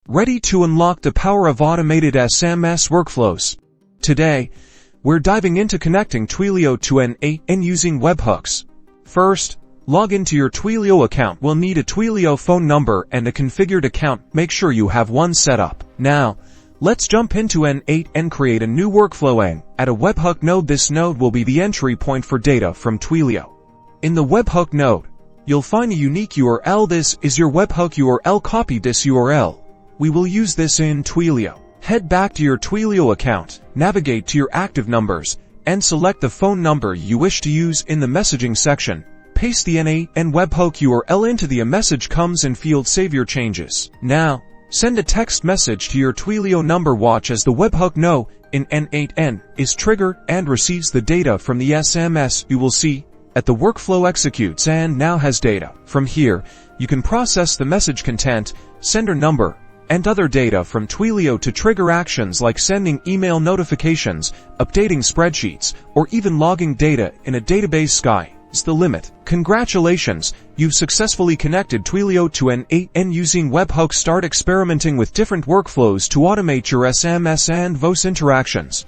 ready to unlock the power of automated SMS workflows. Today, we're diving into connecting Twilio to N8n using webhooks. First, log into your Twilio account. We'll need a Twilio phone number and a configured account. Make sure you have one set up. Now, let's jump into N8n and create a new workflow and add a Webhook node. This node will be the entry point for data from Twilio. In the Webhook node, you'll find a unique URL. This is your Webhook URL. Copy this URL. We will use this in Twilio. Head back to your Twilio account, navigate to your active numbers, and select the phone number you wish to use in the messaging section. Paste the N8n Webhook URL into the message comes in field. Save your changes. Now, send a text message to your Twilio number. Watch as the Webhook node in N8n is triggered and receives the data from the SMS. You will see that the workflow executes and now has data. From here, you can process the message content, sender number, and other data from Twilio to trigger actions like sending email notifications, updating spreadsheets, or even logging data in a database. Sky is the limit. Congratulations, you've successfully connected Twilio to N8n using Webhook. Start experimenting with different workflows to automate your SMS and voice interactions.